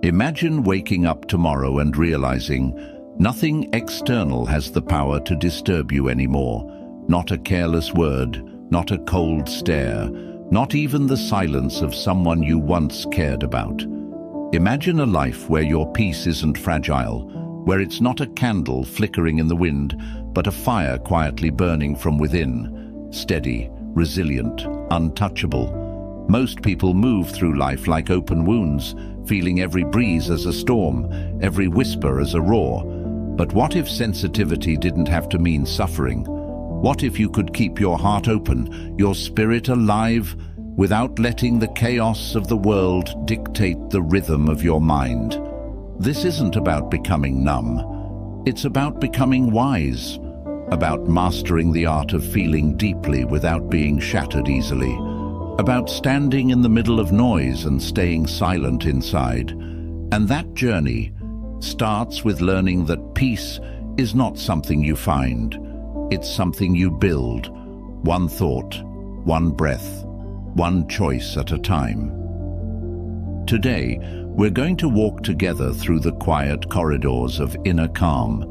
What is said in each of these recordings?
Imagine waking up tomorrow and realizing nothing external has the power to disturb you anymore. Not a careless word, not a cold stare, not even the silence of someone you once cared about. Imagine a life where your peace isn't fragile, where it's not a candle flickering in the wind, but a fire quietly burning from within, steady, resilient, untouchable. Most people move through life like open wounds, feeling every breeze as a storm, every whisper as a roar. But what if sensitivity didn't have to mean suffering? What if you could keep your heart open, your spirit alive, without letting the chaos of the world dictate the rhythm of your mind? This isn't about becoming numb. It's about becoming wise, about mastering the art of feeling deeply without being shattered easily, about standing in the middle of noise and staying silent inside. And that journey starts with learning that peace is not something you find. It's something you build, one thought, one breath, one choice at a time. Today, we're going to walk together through the quiet corridors of inner calm.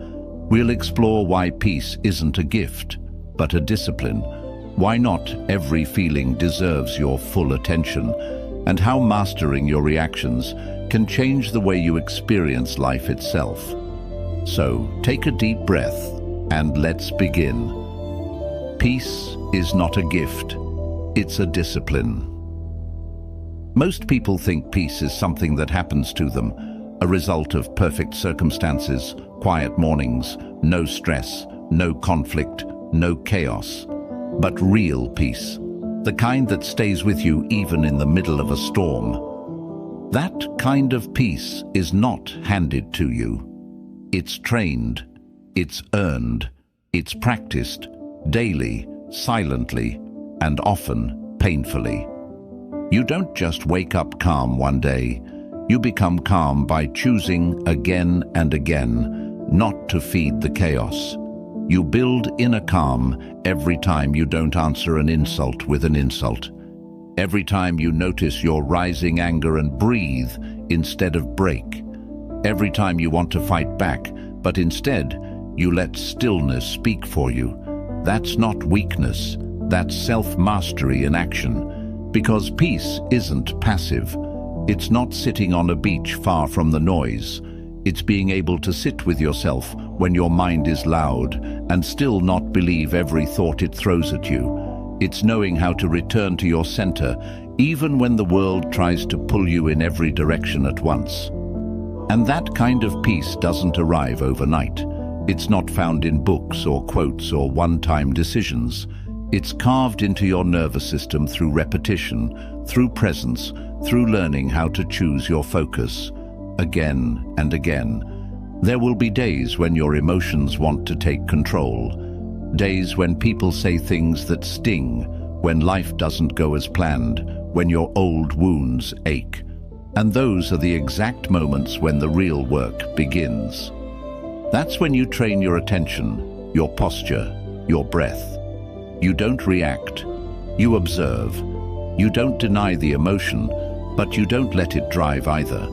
We'll explore why peace isn't a gift, but a discipline, why not every feeling deserves your full attention, and how mastering your reactions can change the way you experience life itself. So, take a deep breath and let's begin. Peace is not a gift, it's a discipline. Most people think peace is something that happens to them, a result of perfect circumstances, quiet mornings, no stress, no conflict, no chaos. But real peace, the kind that stays with you even in the middle of a storm, that kind of peace is not handed to you. It's trained, it's earned, it's practiced daily, silently, and often painfully. You don't just wake up calm one day. You become calm by choosing again and again not to feed the chaos. You build inner calm every time you don't answer an insult with an insult. Every time you notice your rising anger and breathe instead of break. Every time you want to fight back, but instead you let stillness speak for you. That's not weakness, that's self-mastery in action. Because peace isn't passive. It's not sitting on a beach far from the noise. It's being able to sit with yourself when your mind is loud and still not believe every thought it throws at you. It's knowing how to return to your center even when the world tries to pull you in every direction at once. And that kind of peace doesn't arrive overnight. It's not found in books or quotes or one-time decisions. It's carved into your nervous system through repetition, through presence, through learning how to choose your focus. Again and again. There will be days when your emotions want to take control. Days when people say things that sting, when life doesn't go as planned, when your old wounds ache. And those are the exact moments when the real work begins. That's when you train your attention, your posture, your breath. You don't react. You observe. You don't deny the emotion, but you don't let it drive either.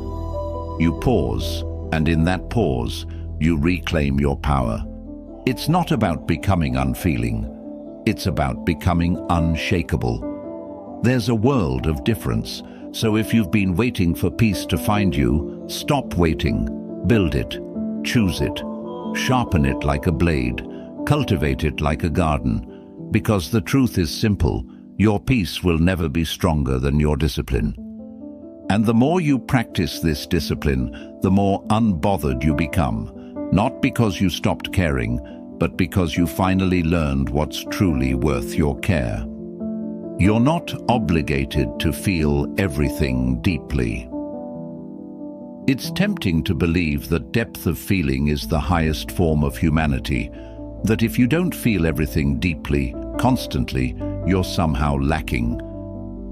You pause, and in that pause, you reclaim your power. It's not about becoming unfeeling. It's about becoming unshakable. There's a world of difference, so if you've been waiting for peace to find you, stop waiting. Build it. Choose it. Sharpen it like a blade. Cultivate it like a garden. Because the truth is simple, your peace will never be stronger than your discipline. And the more you practice this discipline, the more unbothered you become. Not because you stopped caring, but because you finally learned what's truly worth your care. You're not obligated to feel everything deeply. It's tempting to believe that depth of feeling is the highest form of humanity, that if you don't feel everything deeply, constantly, you're somehow lacking.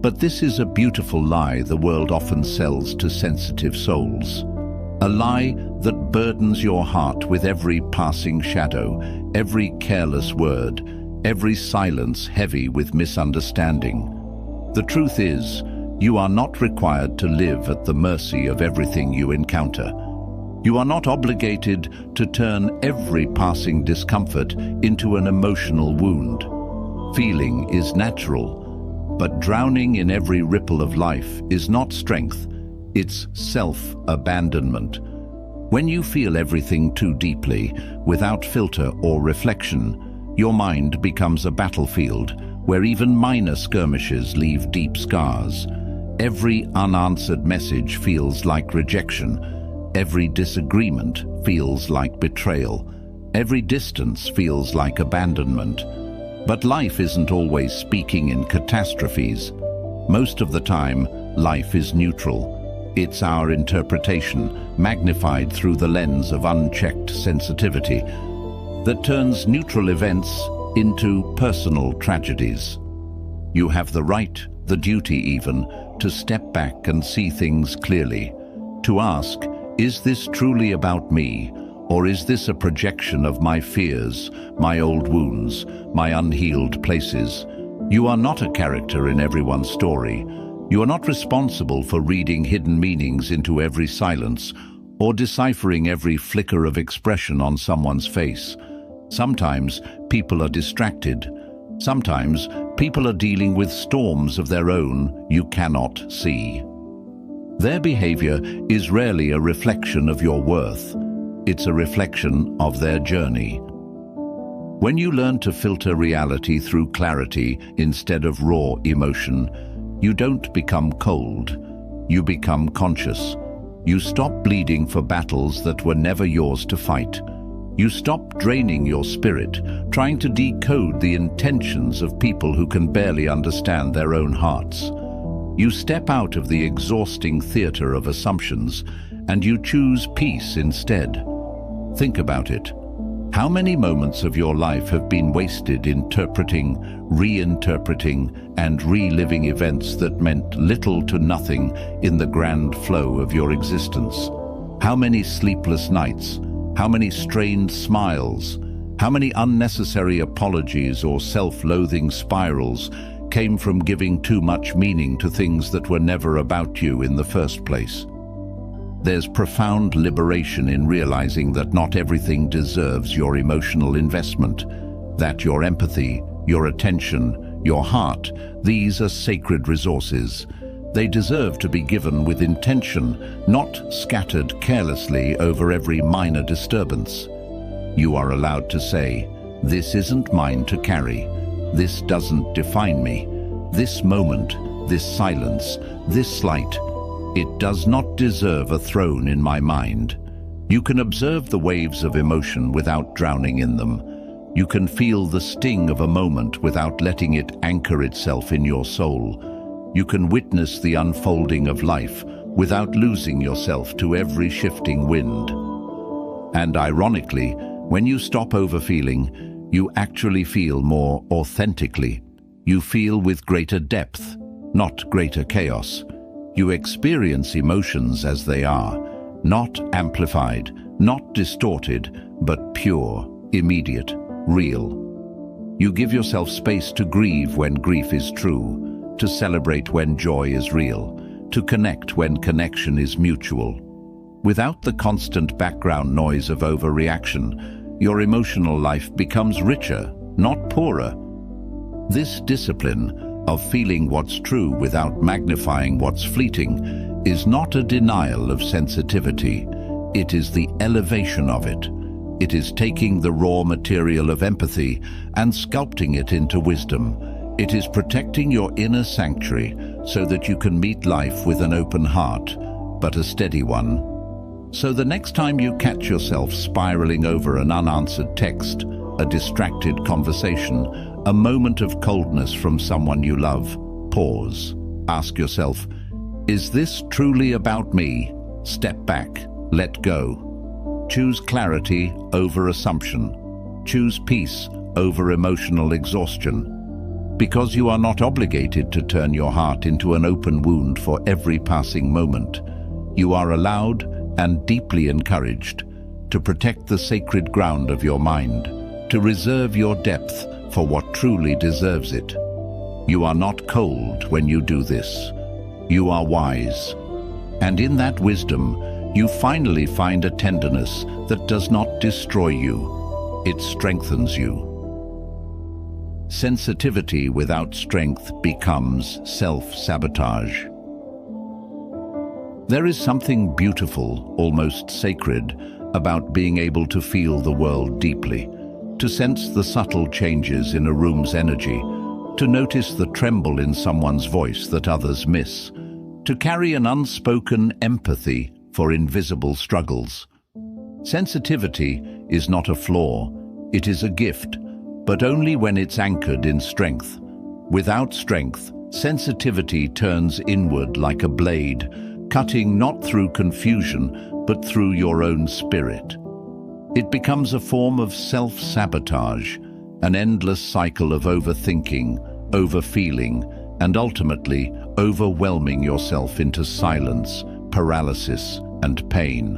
But this is a beautiful lie the world often sells to sensitive souls. A lie that burdens your heart with every passing shadow, every careless word, every silence heavy with misunderstanding. The truth is, You are not required to live at the mercy of everything you encounter. You are not obligated to turn every passing discomfort into an emotional wound. Feeling is natural, but drowning in every ripple of life is not strength, it's self-abandonment. When you feel everything too deeply, without filter or reflection, your mind becomes a battlefield where even minor skirmishes leave deep scars. Every unanswered message feels like rejection. Every disagreement feels like betrayal. Every distance feels like abandonment. But life isn't always speaking in catastrophes. Most of the time, life is neutral. It's our interpretation, magnified through the lens of unchecked sensitivity, that turns neutral events into personal tragedies. You have the right, the duty even, to step back and see things clearly. To ask, is this truly about me? Or is this a projection of my fears, my old wounds, my unhealed places? You are not a character in everyone's story. You are not responsible for reading hidden meanings into every silence or deciphering every flicker of expression on someone's face. Sometimes people are distracted. Sometimes people are dealing with storms of their own you cannot see. Their behavior is rarely a reflection of your worth. It's a reflection of their journey. When you learn to filter reality through clarity instead of raw emotion, you don't become cold. You become conscious. You stop bleeding for battles that were never yours to fight. You stop draining your spirit, trying to decode the intentions of people who can barely understand their own hearts. You step out of the exhausting theater of assumptions, and you choose peace instead. Think about it. How many moments of your life have been wasted interpreting, reinterpreting, and reliving events that meant little to nothing in the grand flow of your existence? How many sleepless nights? How many strained smiles? How many unnecessary apologies or self-loathing spirals came from giving too much meaning to things that were never about you in the first place? There's profound liberation in realizing that not everything deserves your emotional investment, that your empathy, your attention, your heart, these are sacred resources. They deserve to be given with intention, not scattered carelessly over every minor disturbance. You are allowed to say, "This isn't mine to carry. This doesn't define me. This moment, this silence, this slight, it does not deserve a throne in my mind." You can observe the waves of emotion without drowning in them. You can feel the sting of a moment without letting it anchor itself in your soul. You can witness the unfolding of life without losing yourself to every shifting wind. And ironically, when you stop overfeeling, you actually feel more authentically. You feel with greater depth, not greater chaos. You experience emotions as they are, not amplified, not distorted, but pure, immediate, real. You give yourself space to grieve when grief is true, to celebrate when joy is real, to connect when connection is mutual. Without the constant background noise of overreaction, your emotional life becomes richer, not poorer. This discipline of feeling what's true without magnifying what's fleeting is not a denial of sensitivity. It is the elevation of it. It is taking the raw material of empathy and sculpting it into wisdom. It is protecting your inner sanctuary so that you can meet life with an open heart, but a steady one. So the next time you catch yourself spiraling over an unanswered text, a distracted conversation, a moment of coldness from someone you love, pause. Ask yourself, is this truly about me? Step back, let go. Choose clarity over assumption. Choose peace over emotional exhaustion. Because you are not obligated to turn your heart into an open wound for every passing moment. You are allowed and deeply encouraged to protect the sacred ground of your mind, to reserve your depth for what truly deserves it. You are not cold when you do this. you are wise. And in that wisdom, you finally find a tenderness that does not destroy you. It strengthens you. Sensitivity without strength becomes self-sabotage. There is something beautiful, almost sacred, about being able to feel the world deeply, to sense the subtle changes in a room's energy, to notice the tremble in someone's voice that others miss, to carry an unspoken empathy for invisible struggles. Sensitivity is not a flaw, it is a gift, but only when it's anchored in strength. Without strength, sensitivity turns inward like a blade, cutting not through confusion, but through your own spirit. It becomes a form of self-sabotage, an endless cycle of overthinking, overfeeling, and ultimately overwhelming yourself into silence, paralysis, and pain.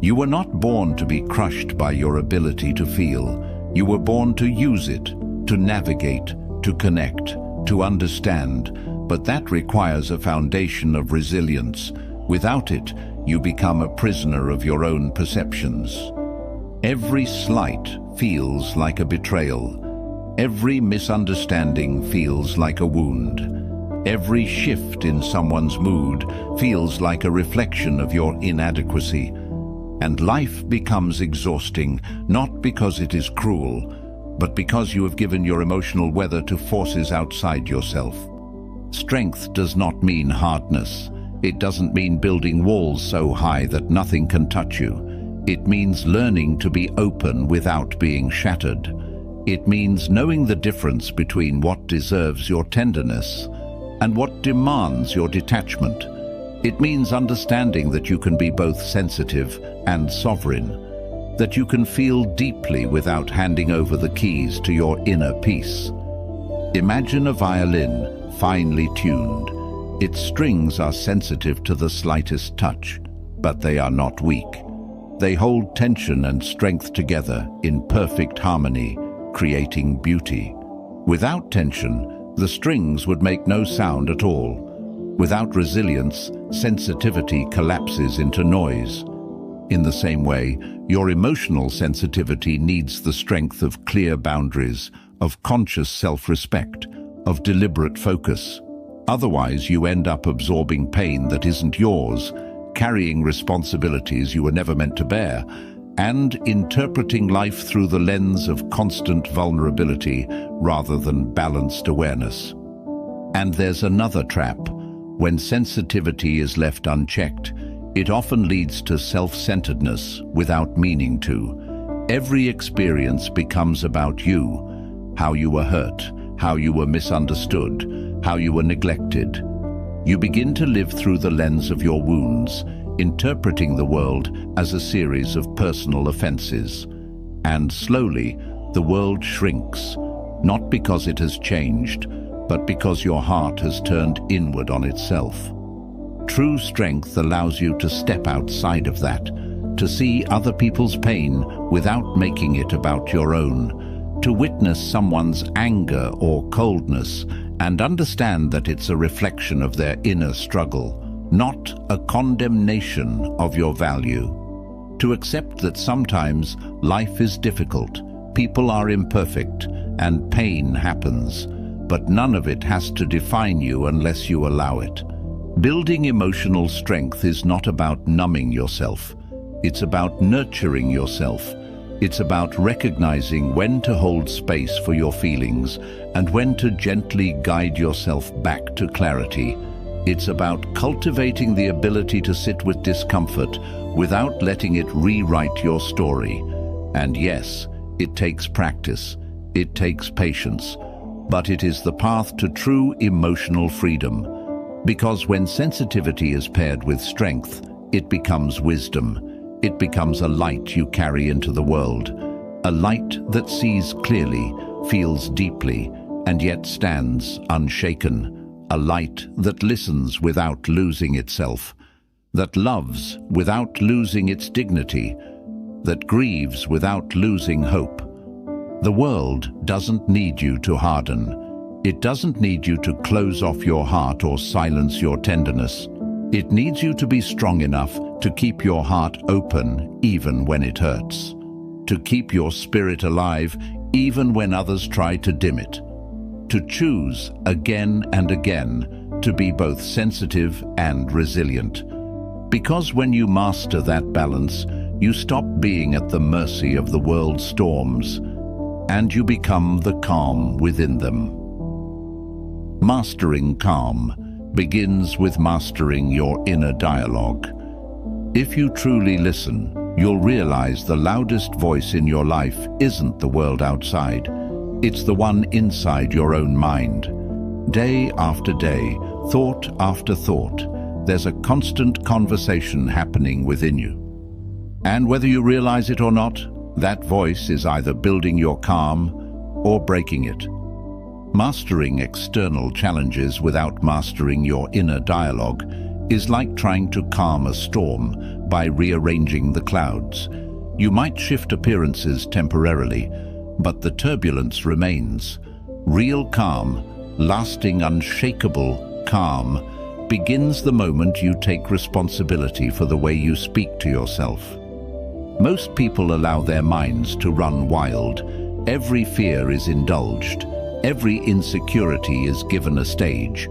You were not born to be crushed by your ability to feel. You were born to use it, to navigate, to connect, to understand, but that requires a foundation of resilience. Without it, you become a prisoner of your own perceptions. Every slight feels like a betrayal. Every misunderstanding feels like a wound. Every shift in someone's mood feels like a reflection of your inadequacy. And life becomes exhausting, not because it is cruel, but because you have given your emotional weather to forces outside yourself. Strength does not mean hardness. It doesn't mean building walls so high that nothing can touch you. It means learning to be open without being shattered. It means knowing the difference between what deserves your tenderness and what demands your detachment. It means understanding that you can be both sensitive and sovereign, that you can feel deeply without handing over the keys to your inner peace. Imagine a violin, finely tuned. Its strings are sensitive to the slightest touch, but they are not weak. They hold tension and strength together in perfect harmony, creating beauty. Without tension, the strings would make no sound at all. Without resilience, sensitivity collapses into noise. In the same way, your emotional sensitivity needs the strength of clear boundaries, of conscious self-respect, of deliberate focus. Otherwise, you end up absorbing pain that isn't yours, carrying responsibilities you were never meant to bear, and interpreting life through the lens of constant vulnerability rather than balanced awareness. And there's another trap. When sensitivity is left unchecked, it often leads to self-centeredness without meaning to. Every experience becomes about you, how you were hurt, how you were misunderstood, how you were neglected. You begin to live through the lens of your wounds, interpreting the world as a series of personal offenses. And slowly, the world shrinks, not because it has changed, but because your heart has turned inward on itself. True strength allows you to step outside of that, to see other people's pain without making it about your own, to witness someone's anger or coldness and understand that it's a reflection of their inner struggle, not a condemnation of your value. To accept that sometimes life is difficult, people are imperfect, and pain happens, but none of it has to define you unless you allow it. Building emotional strength is not about numbing yourself. It's about nurturing yourself. It's about recognizing when to hold space for your feelings and when to gently guide yourself back to clarity. It's about cultivating the ability to sit with discomfort without letting it rewrite your story. And yes, it takes practice. It takes patience. But it is the path to true emotional freedom. Because when sensitivity is paired with strength, it becomes wisdom. It becomes a light you carry into the world. A light that sees clearly, feels deeply, and yet stands unshaken. A light that listens without losing itself. That loves without losing its dignity. That grieves without losing hope. The world doesn't need you to harden. It doesn't need you to close off your heart or silence your tenderness. It needs you to be strong enough to keep your heart open even when it hurts, to keep your spirit alive even when others try to dim it, to choose again and again to be both sensitive and resilient. Because when you master that balance, you stop being at the mercy of the world's storms, and you become the calm within them. Mastering calm begins with mastering your inner dialogue. If you truly listen, you'll realize the loudest voice in your life isn't the world outside. It's the one inside your own mind. Day after day, thought after thought, there's a constant conversation happening within you. And whether you realize it or not, that voice is either building your calm or breaking it. Mastering external challenges without mastering your inner dialogue is like trying to calm a storm by rearranging the clouds. You might shift appearances temporarily, but the turbulence remains. Real calm, lasting, unshakable calm, begins the moment you take responsibility for the way you speak to yourself. Most people allow their minds to run wild. Every fear is indulged. Every insecurity is given a stage.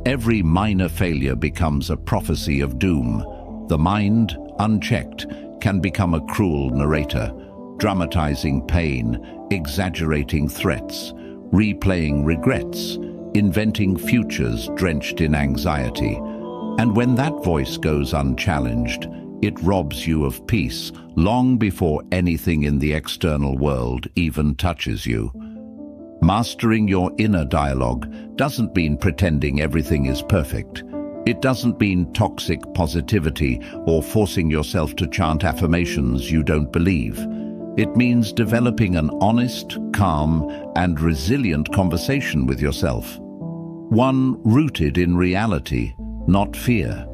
Every minor failure becomes a prophecy of doom. The mind, unchecked, can become a cruel narrator, dramatizing pain, exaggerating threats, replaying regrets, inventing futures drenched in anxiety. And when that voice goes unchallenged, it robs you of peace long before anything in the external world even touches you. Mastering your inner dialogue doesn't mean pretending everything is perfect. It doesn't mean toxic positivity or forcing yourself to chant affirmations you don't believe. It means developing an honest, calm, and resilient conversation with yourself. One rooted in reality, not fear.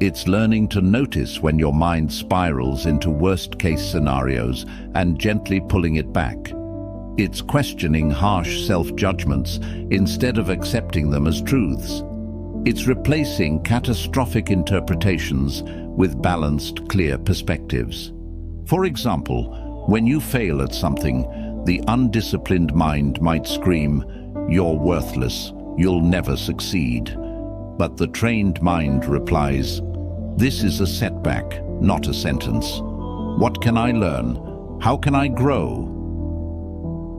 It's learning to notice when your mind spirals into worst-case scenarios and gently pulling it back. It's questioning harsh self-judgments instead of accepting them as truths. It's replacing catastrophic interpretations with balanced, clear perspectives. For example, when you fail at something, the undisciplined mind might scream, "You're worthless, you'll never succeed." But the trained mind replies, "This is a setback, not a sentence. What can I learn? How can I grow?"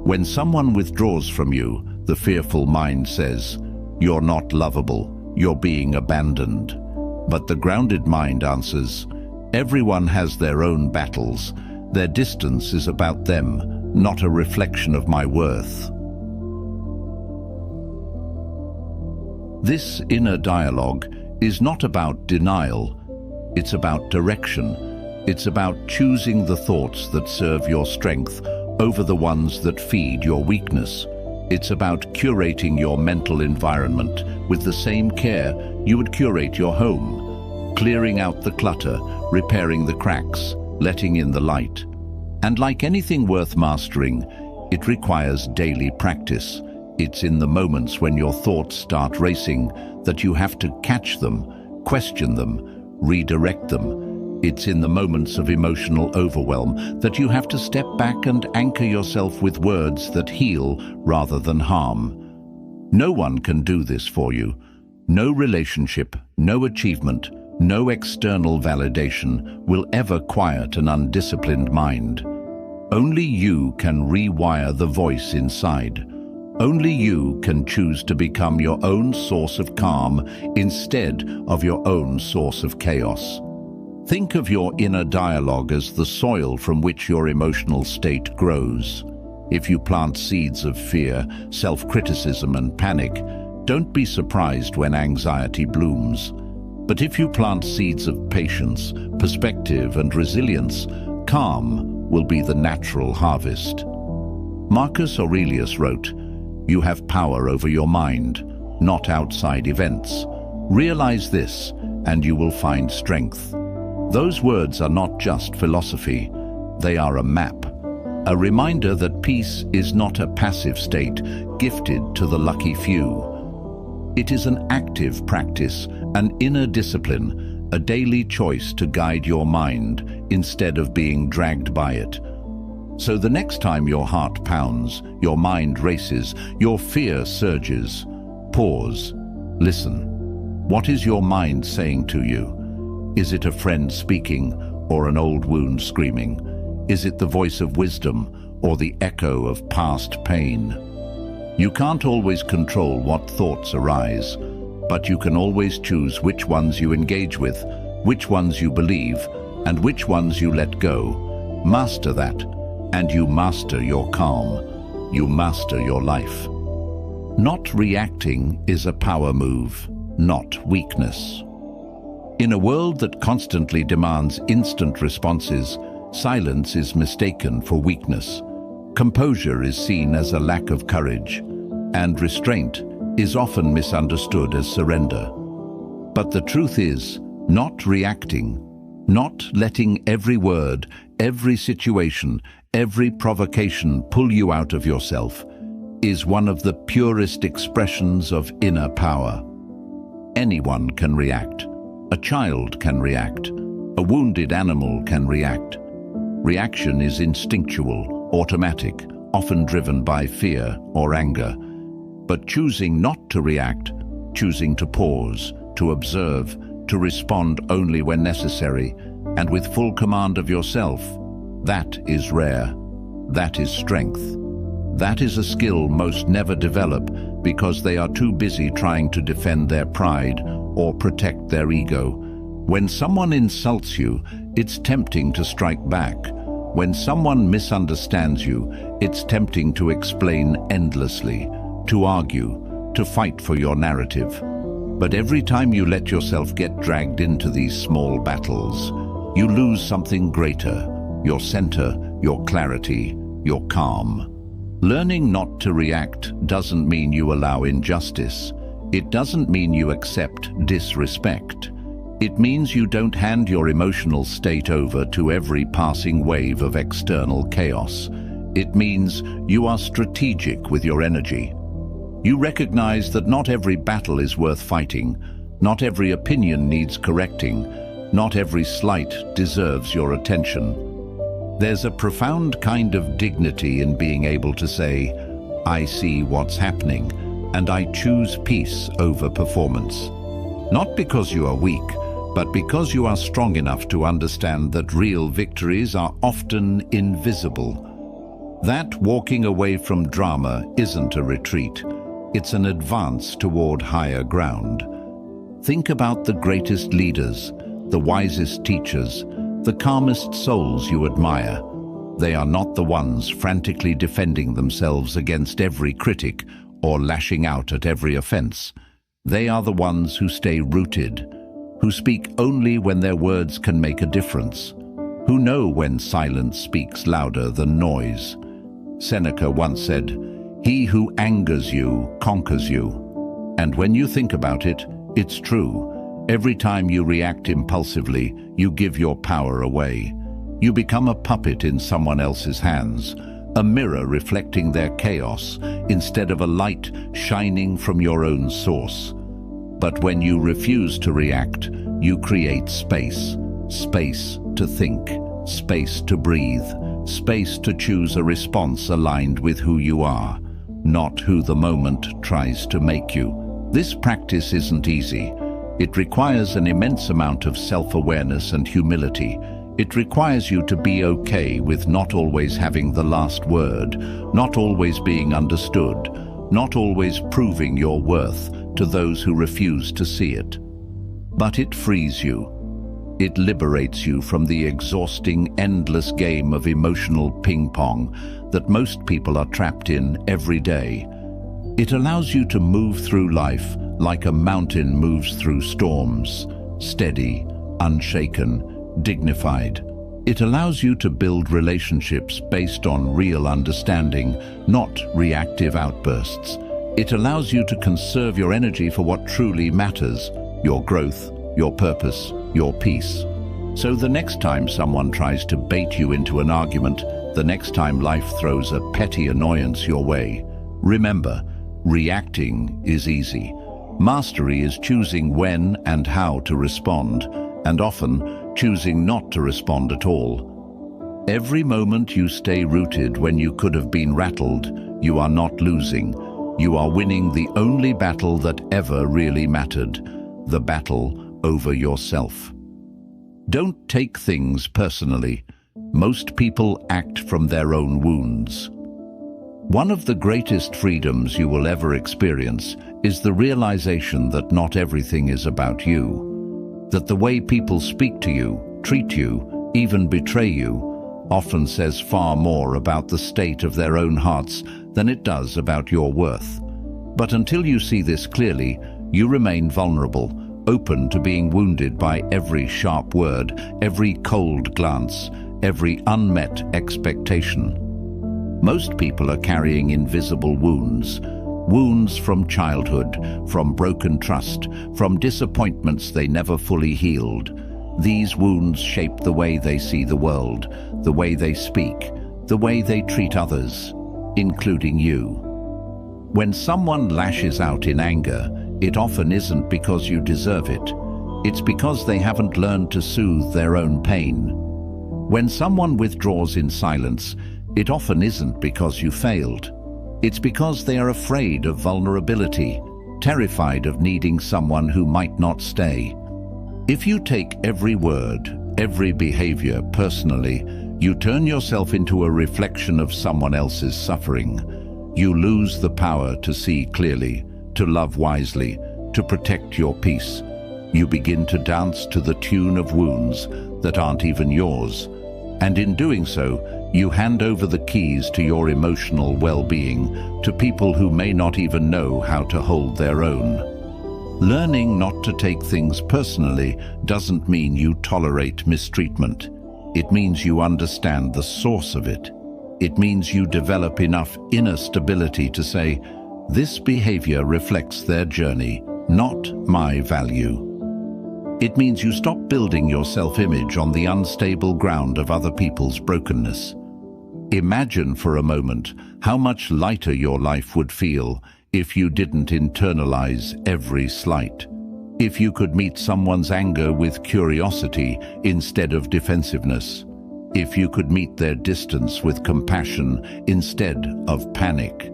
When someone withdraws from you, the fearful mind says, "You're not lovable, you're being abandoned." But the grounded mind answers, "Everyone has their own battles. Their distance is about them, not a reflection of my worth." This inner dialogue is not about denial. It's about direction. It's about choosing the thoughts that serve your strength over the ones that feed your weakness. It's about curating your mental environment with the same care you would curate your home, clearing out the clutter, repairing the cracks, letting in the light. And like anything worth mastering, it requires daily practice. It's in the moments when your thoughts start racing that you have to catch them, question them, redirect them. It's in the moments of emotional overwhelm that you have to step back and anchor yourself with words that heal rather than harm. No one can do this for you. No relationship, no achievement, no external validation will ever quiet an undisciplined mind. Only you can rewire the voice inside. Only you can choose to become your own source of calm instead of your own source of chaos. Think of your inner dialogue as the soil from which your emotional state grows. If you plant seeds of fear, self-criticism, and panic, don't be surprised when anxiety blooms. But if you plant seeds of patience, perspective, and resilience, calm will be the natural harvest. Marcus Aurelius wrote, "You have power over your mind, not outside events. Realize this, and you will find strength." Those words are not just philosophy, they are a map. A reminder that peace is not a passive state gifted to the lucky few. It is an active practice, an inner discipline, a daily choice to guide your mind instead of being dragged by it. So the next time your heart pounds, your mind races, your fear surges, pause, listen. What is your mind saying to you? Is it a friend speaking or an old wound screaming? Is it the voice of wisdom or the echo of past pain? You can't always control what thoughts arise, but you can always choose which ones you engage with, which ones you believe, and which ones you let go. Master that, and you master your calm. You master your life. Not reacting is a power move, not weakness. In a world that constantly demands instant responses, silence is mistaken for weakness. Composure is seen as a lack of courage, and restraint is often misunderstood as surrender. But the truth is, not reacting, not letting every word, every situation, every provocation pull you out of yourself, is one of the purest expressions of inner power. Anyone can react. A child can react. A wounded animal can react. Reaction is instinctual, automatic, often driven by fear or anger. But choosing not to react, choosing to pause, to observe, to respond only when necessary, and with full command of yourself, that is rare. That is strength. That is a skill most never develop because they are too busy trying to defend their pride or protect their ego. When someone insults you, it's tempting to strike back. When someone misunderstands you, it's tempting to explain endlessly, to argue, to fight for your narrative. But every time you let yourself get dragged into these small battles, you lose something greater, your center, your clarity, your calm. Learning not to react doesn't mean you allow injustice. It doesn't mean you accept disrespect. It means you don't hand your emotional state over to every passing wave of external chaos. It means you are strategic with your energy. You recognize that not every battle is worth fighting, not every opinion needs correcting, not every slight deserves your attention. There's a profound kind of dignity in being able to say, I see what's happening, and I choose peace over performance. Not because you are weak, but because you are strong enough to understand that real victories are often invisible. That walking away from drama isn't a retreat. It's an advance toward higher ground. Think about the greatest leaders, the wisest teachers, the calmest souls you admire. They are not the ones frantically defending themselves against every critic or lashing out at every offense. They are the ones who stay rooted, who speak only when their words can make a difference, who know when silence speaks louder than noise. Seneca once said, "He who angers you conquers you." And when you think about it, it's true. Every time you react impulsively, you give your power away. You become a puppet in someone else's hands, a mirror reflecting their chaos instead of a light shining from your own source. But when you refuse to react, you create space. Space to think, space to breathe, space to choose a response aligned with who you are, not who the moment tries to make you. This practice isn't easy. It requires an immense amount of self-awareness and humility. It requires you to be okay with not always having the last word, not always being understood, not always proving your worth to those who refuse to see it. But it frees you. It liberates you from the exhausting, endless game of emotional ping-pong that most people are trapped in every day. It allows you to move through life like a mountain moves through storms, steady, unshaken, dignified. It allows you to build relationships based on real understanding, not reactive outbursts. It allows you to conserve your energy for what truly matters, your growth, your purpose, your peace. So the next time someone tries to bait you into an argument, the next time life throws a petty annoyance your way, remember, reacting is easy. Mastery is choosing when and how to respond, and often choosing not to respond at all. Every moment you stay rooted when you could have been rattled, you are not losing. You are winning the only battle that ever really mattered, the battle over yourself. Don't take things personally. Most people act from their own wounds. One of the greatest freedoms you will ever experience is the realization that not everything is about you. That the way people speak to you, treat you, even betray you, often says far more about the state of their own hearts than it does about your worth. But until you see this clearly, you remain vulnerable, open to being wounded by every sharp word, every cold glance, every unmet expectation. Most people are carrying invisible wounds. Wounds from childhood, from broken trust, from disappointments they never fully healed. These wounds shape the way they see the world, the way they speak, the way they treat others, including you. When someone lashes out in anger, it often isn't because you deserve it. It's because they haven't learned to soothe their own pain. When someone withdraws in silence, it often isn't because you failed. It's because they are afraid of vulnerability, terrified of needing someone who might not stay. If you take every word, every behavior personally, you turn yourself into a reflection of someone else's suffering. You lose the power to see clearly, to love wisely, to protect your peace. You begin to dance to the tune of wounds that aren't even yours. And in doing so, you hand over the keys to your emotional well-being to people who may not even know how to hold their own. Learning not to take things personally doesn't mean you tolerate mistreatment. It means you understand the source of it. It means you develop enough inner stability to say, this behavior reflects their journey, not my value. It means you stop building your self-image on the unstable ground of other people's brokenness. Imagine for a moment how much lighter your life would feel if you didn't internalize every slight. If you could meet someone's anger with curiosity instead of defensiveness. If you could meet their distance with compassion instead of panic.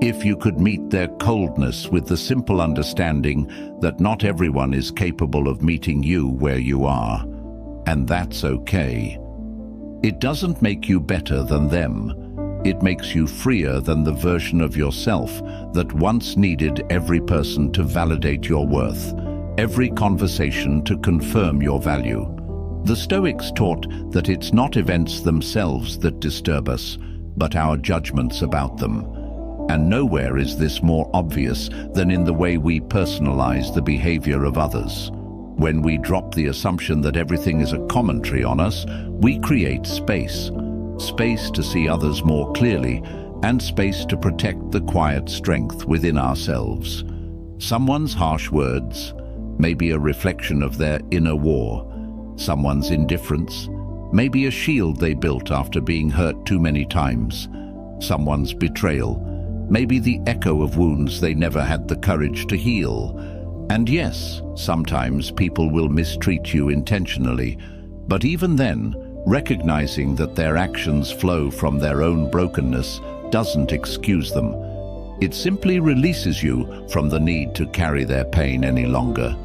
If you could meet their coldness with the simple understanding that not everyone is capable of meeting you where you are, and that's okay. It doesn't make you better than them. It makes you freer than the version of yourself that once needed every person to validate your worth, every conversation to confirm your value. The Stoics taught that it's not events themselves that disturb us, but our judgments about them. And nowhere is this more obvious than in the way we personalize the behavior of others. When we drop the assumption that everything is a commentary on us, we create space. Space to see others more clearly, and space to protect the quiet strength within ourselves. Someone's harsh words may be a reflection of their inner war. Someone's indifference may be a shield they built after being hurt too many times. Someone's betrayal may be the echo of wounds they never had the courage to heal. And yes, sometimes people will mistreat you intentionally, but even then, recognizing that their actions flow from their own brokenness doesn't excuse them. It simply releases you from the need to carry their pain any longer.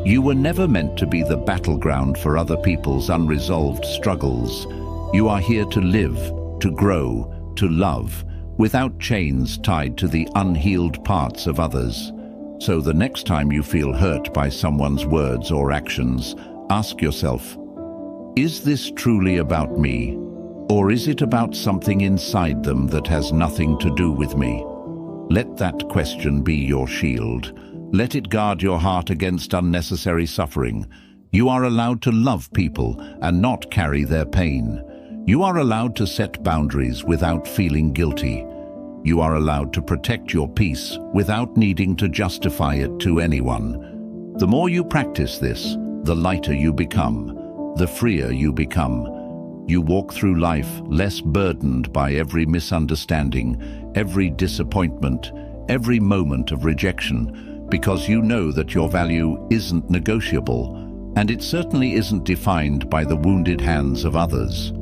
You were never meant to be the battleground for other people's unresolved struggles. You are here to live, to grow, to love, without chains tied to the unhealed parts of others. So the next time you feel hurt by someone's words or actions, ask yourself, is this truly about me? Or is it about something inside them that has nothing to do with me? Let that question be your shield. Let it guard your heart against unnecessary suffering. You are allowed to love people and not carry their pain. You are allowed to set boundaries without feeling guilty. You are allowed to protect your peace without needing to justify it to anyone. The more you practice this, the lighter you become, the freer you become. You walk through life less burdened by every misunderstanding, every disappointment, every moment of rejection, because you know that your value isn't negotiable, and it certainly isn't defined by the wounded hands of others.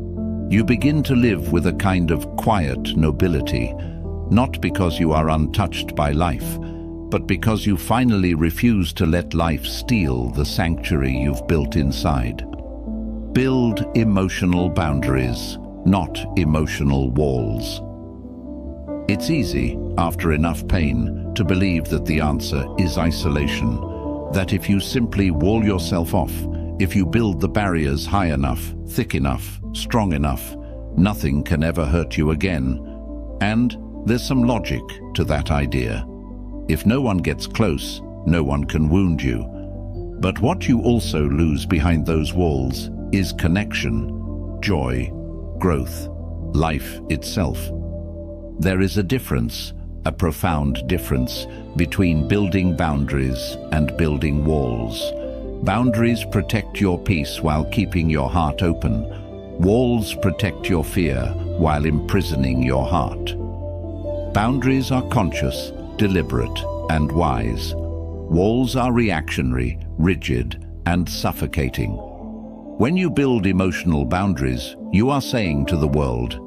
You begin to live with a kind of quiet nobility, not because you are untouched by life, but because you finally refuse to let life steal the sanctuary you've built inside. Build emotional boundaries, not emotional walls. It's easy, after enough pain, to believe that the answer is isolation, that if you simply wall yourself off, if you build the barriers high enough, thick enough, strong enough, nothing can ever hurt you again. And there's some logic to that idea. If no one gets close, no one can wound you. But what you also lose behind those walls is connection, joy, growth, life itself. There is a difference, a profound difference, between building boundaries and building walls. Boundaries protect your peace while keeping your heart open. Walls protect your fear while imprisoning your heart. Boundaries are conscious, deliberate, and wise. Walls are reactionary, rigid, and suffocating. When you build emotional boundaries, you are saying to the world,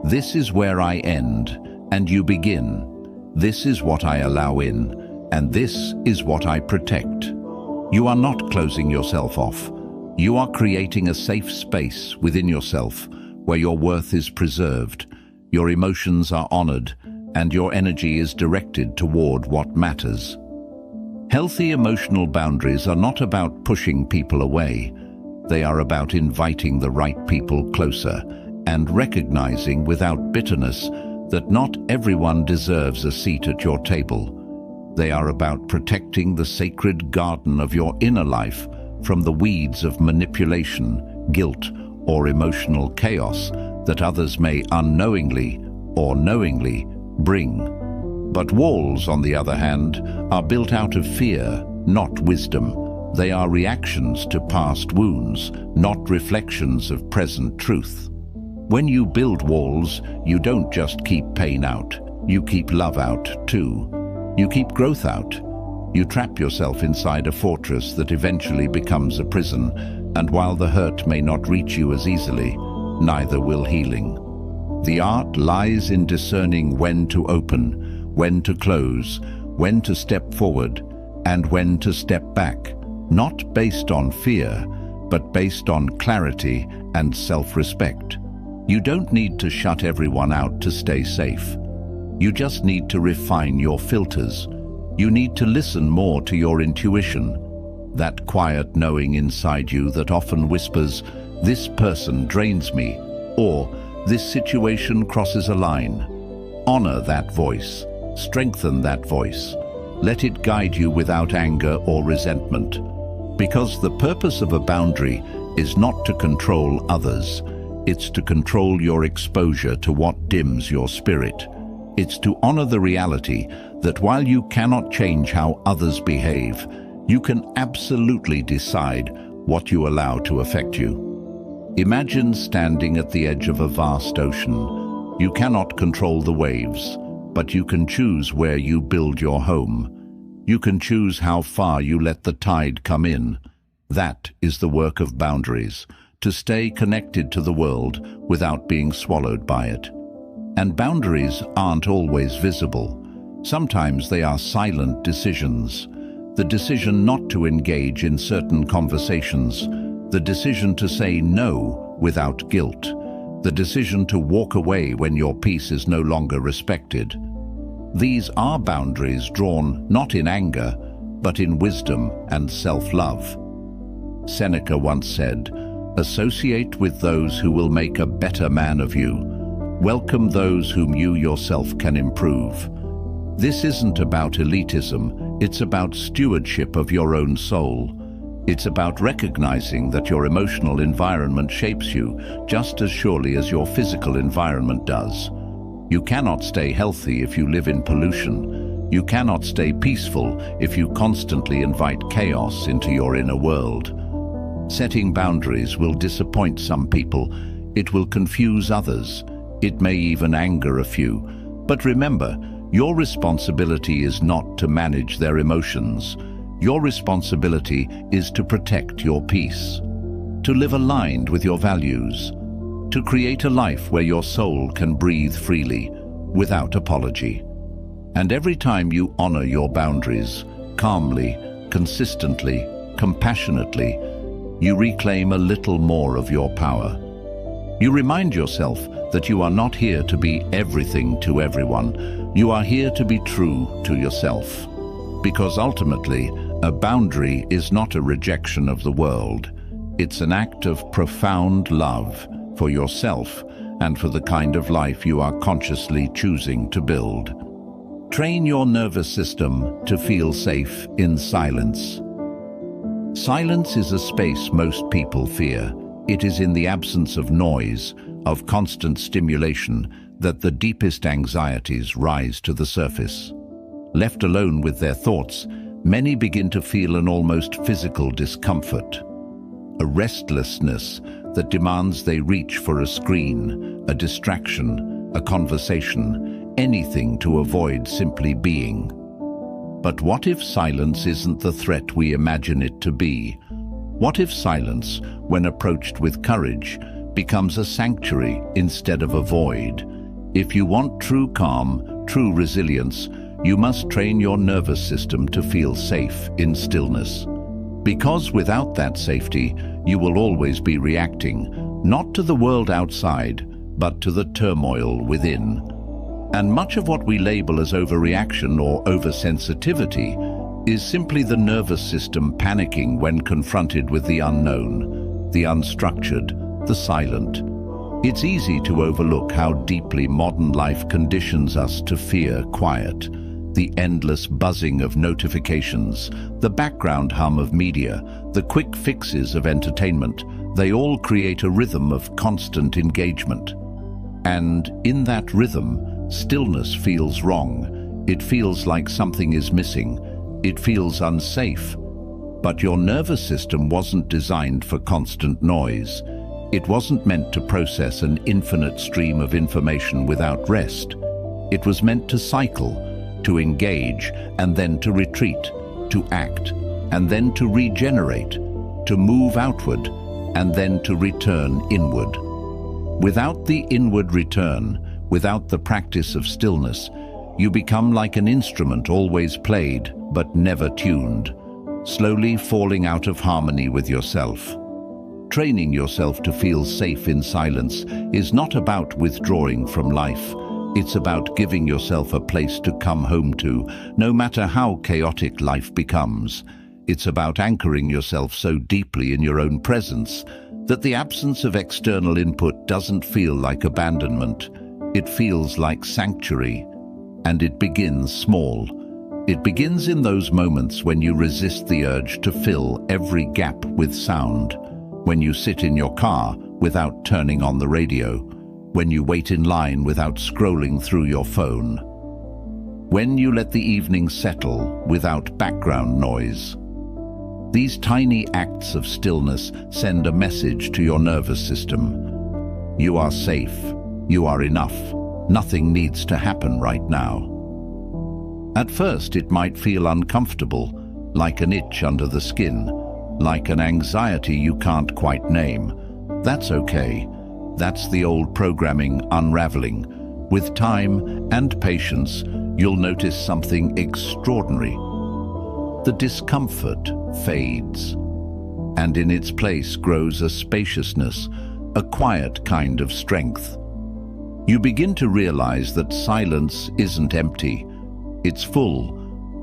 "This is where I end, and you begin. This is what I allow in, and this is what I protect." You are not closing yourself off. You are creating a safe space within yourself where your worth is preserved, your emotions are honored, and your energy is directed toward what matters. Healthy emotional boundaries are not about pushing people away. They are about inviting the right people closer and recognizing without bitterness that not everyone deserves a seat at your table. They are about protecting the sacred garden of your inner life from the weeds of manipulation, guilt, or emotional chaos that others may unknowingly or knowingly bring. But walls, on the other hand, are built out of fear, not wisdom. They are reactions to past wounds, not reflections of present truth. When you build walls, you don't just keep pain out, you keep love out too. You keep growth out. You trap yourself inside a fortress that eventually becomes a prison, and while the hurt may not reach you as easily, neither will healing. The art lies in discerning when to open, when to close, when to step forward, and when to step back. Not based on fear, but based on clarity and self-respect. You don't need to shut everyone out to stay safe. You just need to refine your filters. You need to listen more to your intuition, that quiet knowing inside you that often whispers, "This person drains me," or "This situation crosses a line." Honor that voice. Strengthen that voice. Let it guide you without anger or resentment. Because the purpose of a boundary is not to control others. It's to control your exposure to what dims your spirit. It's to honor the reality that while you cannot change how others behave, you can absolutely decide what you allow to affect you. Imagine standing at the edge of a vast ocean. You cannot control the waves, but you can choose where you build your home. You can choose how far you let the tide come in. That is the work of boundaries, to stay connected to the world without being swallowed by it. And boundaries aren't always visible. Sometimes they are silent decisions. The decision not to engage in certain conversations, the decision to say no without guilt, the decision to walk away when your peace is no longer respected. These are boundaries drawn not in anger, but in wisdom and self-love. Seneca once said, "Associate with those who will make a better man of you. Welcome those whom you yourself can improve." This isn't about elitism, it's about stewardship of your own soul. It's about recognizing that your emotional environment shapes you just as surely as your physical environment does. You cannot stay healthy if you live in pollution. You cannot stay peaceful if you constantly invite chaos into your inner world. Setting boundaries will disappoint some people. It will confuse others. It may even anger a few. But remember, your responsibility is not to manage their emotions. Your responsibility is to protect your peace, to live aligned with your values, to create a life where your soul can breathe freely, without apology. And every time you honor your boundaries, calmly, consistently, compassionately, you reclaim a little more of your power. You remind yourself that you are not here to be everything to everyone. You are here to be true to yourself. Because ultimately, a boundary is not a rejection of the world. It's an act of profound love for yourself and for the kind of life you are consciously choosing to build. Train your nervous system to feel safe in silence. Silence is a space most people fear. It is in the absence of noise, of constant stimulation, that the deepest anxieties rise to the surface. Left alone with their thoughts, many begin to feel an almost physical discomfort, a restlessness that demands they reach for a screen, a distraction, a conversation, anything to avoid simply being. But what if silence isn't the threat we imagine it to be? What if silence, when approached with courage, becomes a sanctuary instead of a void? If you want true calm, true resilience, you must train your nervous system to feel safe in stillness. Because without that safety, you will always be reacting, not to the world outside, but to the turmoil within. And much of what we label as overreaction or oversensitivity is simply the nervous system panicking when confronted with the unknown, the unstructured, the silent. It's easy to overlook how deeply modern life conditions us to fear quiet. The endless buzzing of notifications, the background hum of media, the quick fixes of entertainment, they all create a rhythm of constant engagement. And in that rhythm, stillness feels wrong. It feels like something is missing. It feels unsafe. But your nervous system wasn't designed for constant noise. It wasn't meant to process an infinite stream of information without rest. It was meant to cycle, to engage, and then to retreat, to act, and then to regenerate, to move outward, and then to return inward. Without the inward return, without the practice of stillness, you become like an instrument always played but never tuned, slowly falling out of harmony with yourself. Training yourself to feel safe in silence is not about withdrawing from life. It's about giving yourself a place to come home to, no matter how chaotic life becomes. It's about anchoring yourself so deeply in your own presence that the absence of external input doesn't feel like abandonment. It feels like sanctuary, and it begins small. It begins in those moments when you resist the urge to fill every gap with sound, when you sit in your car without turning on the radio, when you wait in line without scrolling through your phone, when you let the evening settle without background noise. These tiny acts of stillness send a message to your nervous system. You are safe. You are enough. Nothing needs to happen right now. At first, it might feel uncomfortable, like an itch under the skin, like an anxiety you can't quite name. That's okay. That's the old programming unraveling. With time and patience, you'll notice something extraordinary. The discomfort fades, and in its place grows a spaciousness, a quiet kind of strength. You begin to realize that silence isn't empty. It's full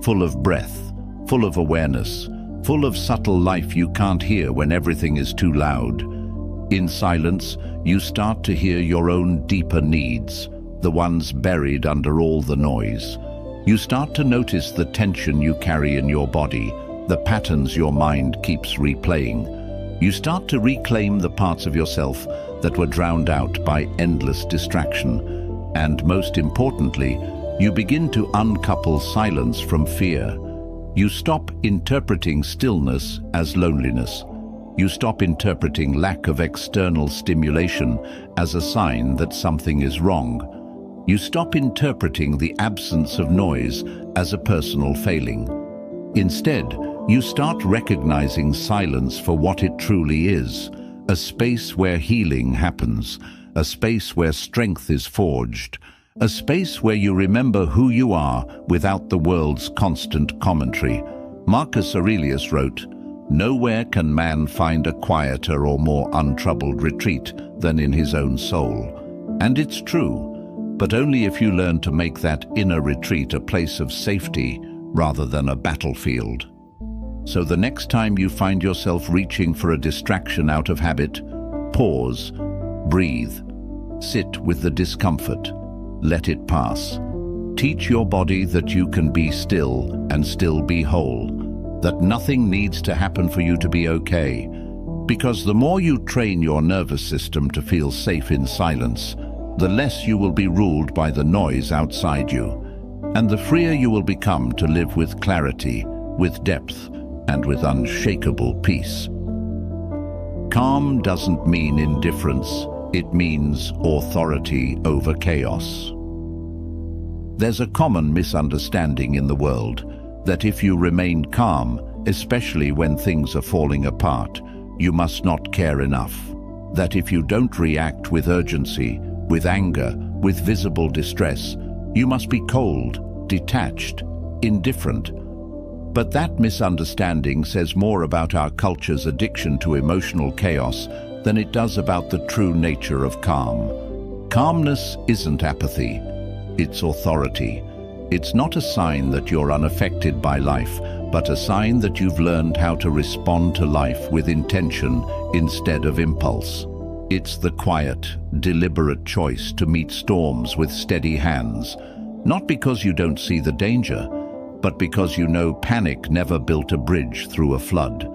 of breath, full of awareness, full of subtle life you can't hear when everything is too loud. In silence, you start to hear your own deeper needs, the ones buried under all the noise. You start to notice the tension you carry in your body, the patterns your mind keeps replaying. You start to reclaim the parts of yourself that were drowned out by endless distraction. And most importantly, you begin to uncouple silence from fear. You stop interpreting stillness as loneliness. You stop interpreting lack of external stimulation as a sign that something is wrong. You stop interpreting the absence of noise as a personal failing. Instead, you start recognizing silence for what it truly is, a space where healing happens, a space where strength is forged, a space where you remember who you are without the world's constant commentary. Marcus Aurelius wrote, "Nowhere can man find a quieter or more untroubled retreat than in his own soul." And it's true, but only if you learn to make that inner retreat a place of safety rather than a battlefield. So the next time you find yourself reaching for a distraction out of habit, pause, breathe, sit with the discomfort, let it pass. Teach your body that you can be still and still be whole, that nothing needs to happen for you to be okay. Because the more you train your nervous system to feel safe in silence, the less you will be ruled by the noise outside you, and the freer you will become to live with clarity, with depth, and with unshakable peace. Calm doesn't mean indifference, it means authority over chaos. There's a common misunderstanding in the world that if you remain calm, especially when things are falling apart, you must not care enough. That if you don't react with urgency, with anger, with visible distress, you must be cold, detached, indifferent. But that misunderstanding says more about our culture's addiction to emotional chaos than it does about the true nature of calm. Calmness isn't apathy, it's authority. It's not a sign that you're unaffected by life, but a sign that you've learned how to respond to life with intention instead of impulse. It's the quiet, deliberate choice to meet storms with steady hands, not because you don't see the danger, but because you know panic never built a bridge through a flood.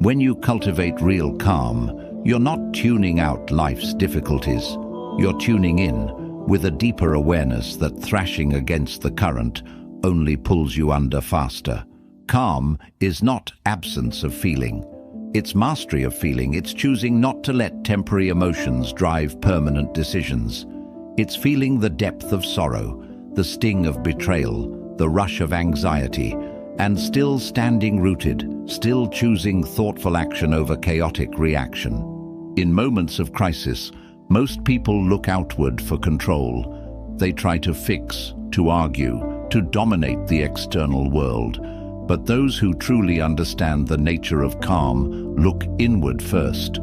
When you cultivate real calm, you're not tuning out life's difficulties. You're tuning in with a deeper awareness that thrashing against the current only pulls you under faster. Calm is not absence of feeling. It's mastery of feeling. It's choosing not to let temporary emotions drive permanent decisions. It's feeling the depth of sorrow, the sting of betrayal, the rush of anxiety, and still standing rooted, still choosing thoughtful action over chaotic reaction. In moments of crisis, most people look outward for control. They try to fix, to argue, to dominate the external world. But those who truly understand the nature of calm look inward first.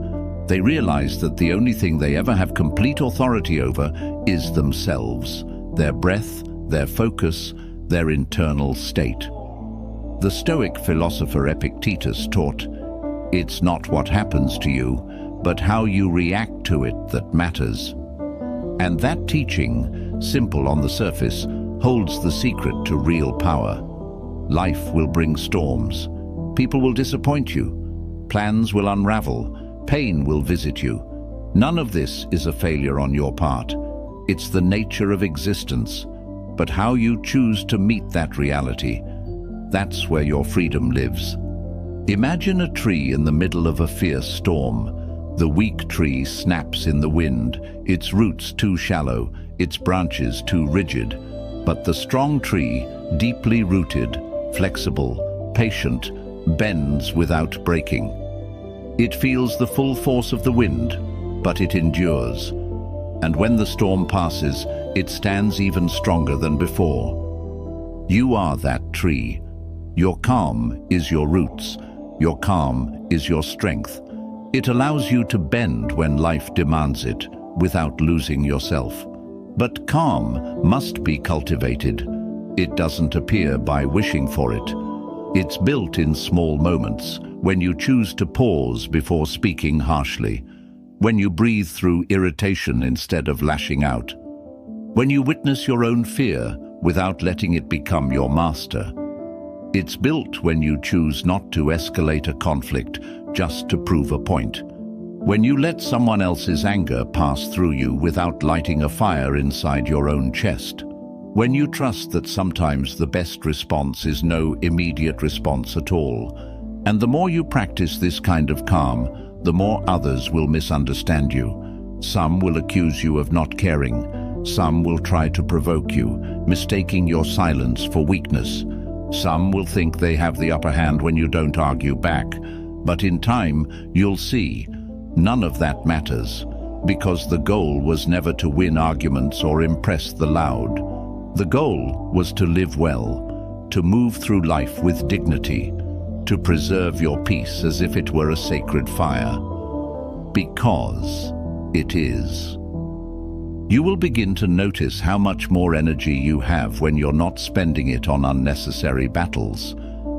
They realize that the only thing they ever have complete authority over is themselves, their breath, their focus, their internal state. The Stoic philosopher Epictetus taught, "It's not what happens to you, but how you react to it that matters." And that teaching, simple on the surface, holds the secret to real power. Life will bring storms. People will disappoint you. Plans will unravel. Pain will visit you. None of this is a failure on your part. It's the nature of existence. But how you choose to meet that reality, that's where your freedom lives. Imagine a tree in the middle of a fierce storm. The weak tree snaps in the wind, its roots too shallow, its branches too rigid. But the strong tree, deeply rooted, flexible, patient, bends without breaking. It feels the full force of the wind, but it endures. And when the storm passes, it stands even stronger than before. You are that tree. Your calm is your roots. Your calm is your strength. It allows you to bend when life demands it, without losing yourself. But calm must be cultivated. It doesn't appear by wishing for it. It's built in small moments, when you choose to pause before speaking harshly, when you breathe through irritation instead of lashing out, when you witness your own fear without letting it become your master. It's built when you choose not to escalate a conflict just to prove a point, when you let someone else's anger pass through you without lighting a fire inside your own chest, when you trust that sometimes the best response is no immediate response at all. And the more you practice this kind of calm, the more others will misunderstand you. Some will accuse you of not caring. Some will try to provoke you, mistaking your silence for weakness. Some will think they have the upper hand when you don't argue back. But in time, you'll see, none of that matters, because the goal was never to win arguments or impress the loud. The goal was to live well, to move through life with dignity, to preserve your peace as if it were a sacred fire. Because it is. You will begin to notice how much more energy you have when you're not spending it on unnecessary battles,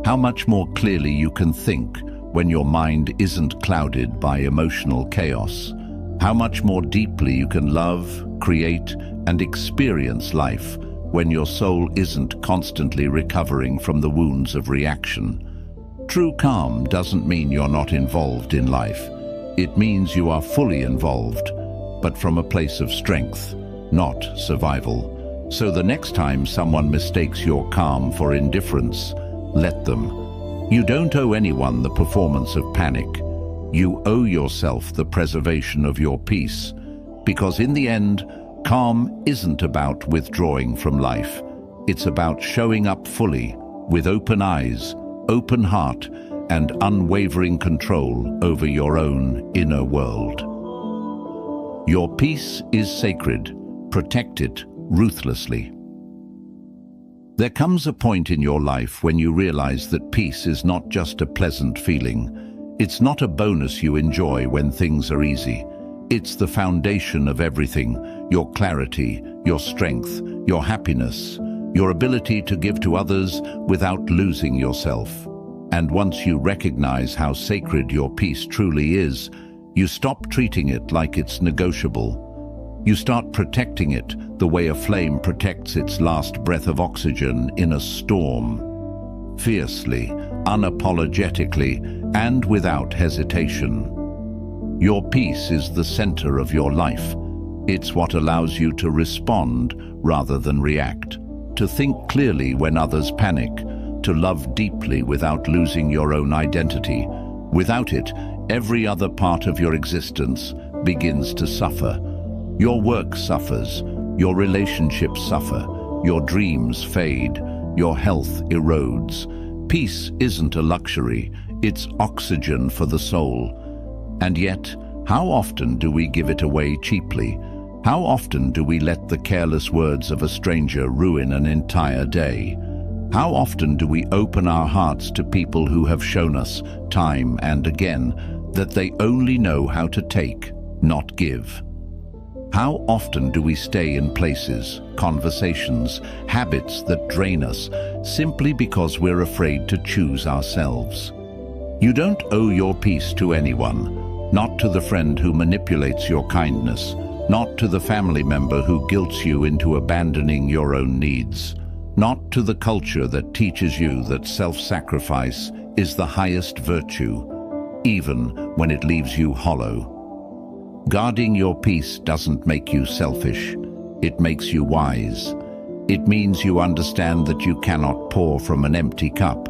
how much more clearly you can think when your mind isn't clouded by emotional chaos, how much more deeply you can love, create, and experience life when your soul isn't constantly recovering from the wounds of reaction. True calm doesn't mean you're not involved in life. It means you are fully involved, but from a place of strength, not survival. So the next time someone mistakes your calm for indifference, let them. You don't owe anyone the performance of panic. You owe yourself the preservation of your peace, because in the end, calm isn't about withdrawing from life. It's about showing up fully, with open eyes, open heart, and unwavering control over your own inner world. Your peace is sacred. Protect it ruthlessly. There comes a point in your life when you realize that peace is not just a pleasant feeling. It's not a bonus you enjoy when things are easy. It's the foundation of everything: your clarity, your strength, your happiness, your ability to give to others without losing yourself. And once you recognize how sacred your peace truly is, you stop treating it like it's negotiable. You start protecting it the way a flame protects its last breath of oxygen in a storm. Fiercely, unapologetically, and without hesitation. Your peace is the center of your life. It's what allows you to respond rather than react, to think clearly when others panic, to love deeply without losing your own identity. Without it, every other part of your existence begins to suffer. Your work suffers, your relationships suffer, your dreams fade, your health erodes. Peace isn't a luxury, it's oxygen for the soul. And yet, how often do we give it away cheaply? How often do we let the careless words of a stranger ruin an entire day? How often do we open our hearts to people who have shown us, time and again, that they only know how to take, not give? How often do we stay in places, conversations, habits that drain us, simply because we're afraid to choose ourselves? You don't owe your peace to anyone, not to the friend who manipulates your kindness, not to the family member who guilts you into abandoning your own needs. Not to the culture that teaches you that self-sacrifice is the highest virtue, even when it leaves you hollow. Guarding your peace doesn't make you selfish. It makes you wise. It means you understand that you cannot pour from an empty cup.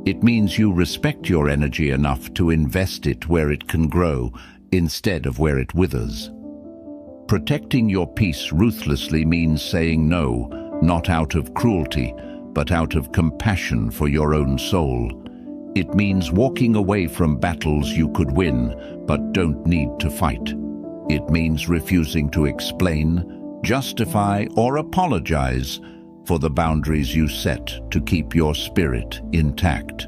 It means you respect your energy enough to invest it where it can grow instead of where it withers. Protecting your peace ruthlessly means saying no, not out of cruelty, but out of compassion for your own soul. It means walking away from battles you could win, but don't need to fight. It means refusing to explain, justify, or apologize for the boundaries you set to keep your spirit intact.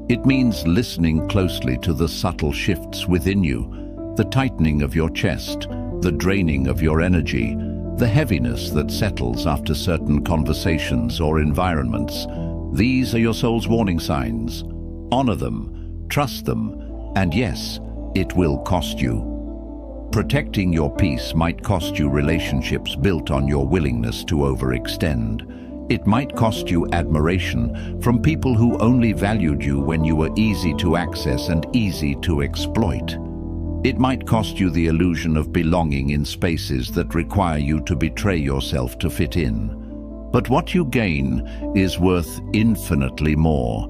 It means listening closely to the subtle shifts within you, the tightening of your chest, the draining of your energy, the heaviness that settles after certain conversations or environments. These are your soul's warning signs. Honor them, trust them, and yes, it will cost you. Protecting your peace might cost you relationships built on your willingness to overextend. It might cost you admiration from people who only valued you when you were easy to access and easy to exploit. It might cost you the illusion of belonging in spaces that require you to betray yourself to fit in. But what you gain is worth infinitely more.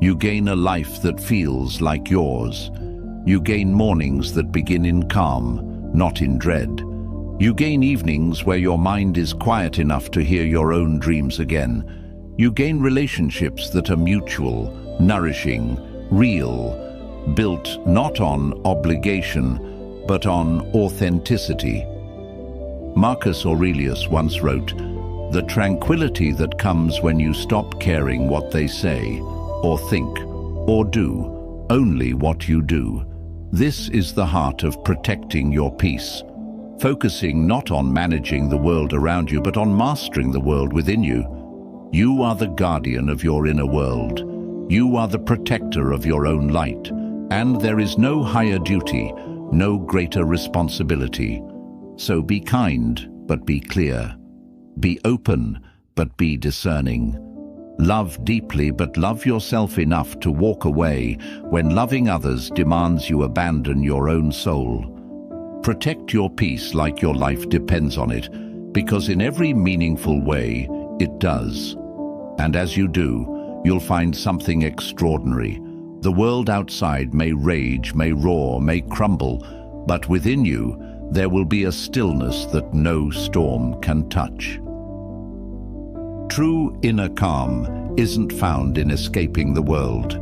You gain a life that feels like yours. You gain mornings that begin in calm, not in dread. You gain evenings where your mind is quiet enough to hear your own dreams again. You gain relationships that are mutual, nourishing, real, built not on obligation, but on authenticity. Marcus Aurelius once wrote, "The tranquility that comes when you stop caring what they say, or think, or do, only what you do. This is the heart of protecting your peace." Focusing not on managing the world around you, but on mastering the world within you. You are the guardian of your inner world. You are the protector of your own light. And there is no higher duty, no greater responsibility. So be kind, but be clear. Be open, but be discerning. Love deeply, but love yourself enough to walk away when loving others demands you abandon your own soul. Protect your peace like your life depends on it, because in every meaningful way, it does. And as you do, you'll find something extraordinary. The world outside may rage, may roar, may crumble, but within you, there will be a stillness that no storm can touch. True inner calm isn't found in escaping the world.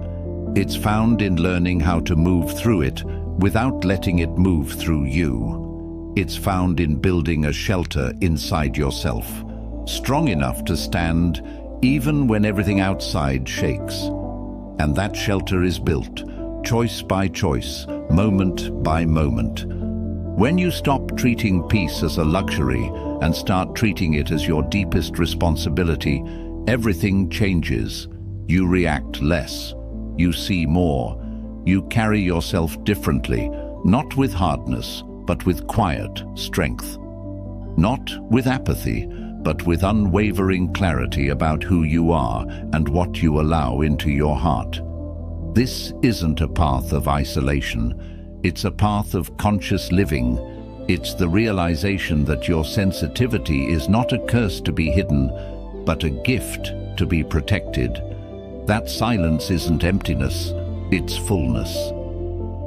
It's found in learning how to move through it without letting it move through you. It's found in building a shelter inside yourself, strong enough to stand even when everything outside shakes. And that shelter is built, choice by choice, moment by moment. When you stop treating peace as a luxury and start treating it as your deepest responsibility, everything changes. You react less. You see more. You carry yourself differently, not with hardness, but with quiet strength. Not with apathy, but with unwavering clarity about who you are and what you allow into your heart. This isn't a path of isolation. It's a path of conscious living. It's the realization that your sensitivity is not a curse to be hidden, but a gift to be protected. That silence isn't emptiness, it's fullness.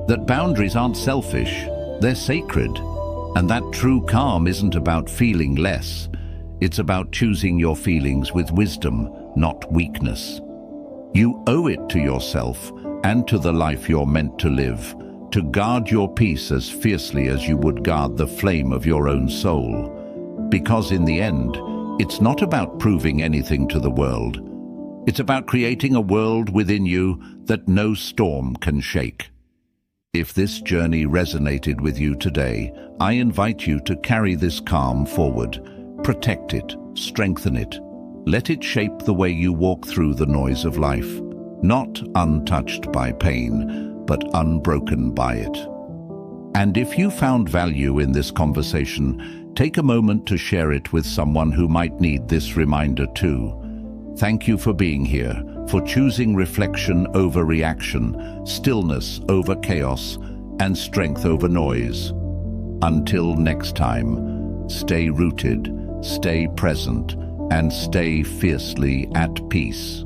That boundaries aren't selfish, they're sacred. And that true calm isn't about feeling less. It's about choosing your feelings with wisdom, not weakness. You owe it to yourself and to the life you're meant to live, to guard your peace as fiercely as you would guard the flame of your own soul. Because in the end, it's not about proving anything to the world. It's about creating a world within you that no storm can shake. If this journey resonated with you today, I invite you to carry this calm forward. Protect it, strengthen it. Let it shape the way you walk through the noise of life, not untouched by pain, but unbroken by it. And if you found value in this conversation, take a moment to share it with someone who might need this reminder too. Thank you for being here, for choosing reflection over reaction, stillness over chaos, and strength over noise. Until next time, stay rooted, stay present, and stay fiercely at peace.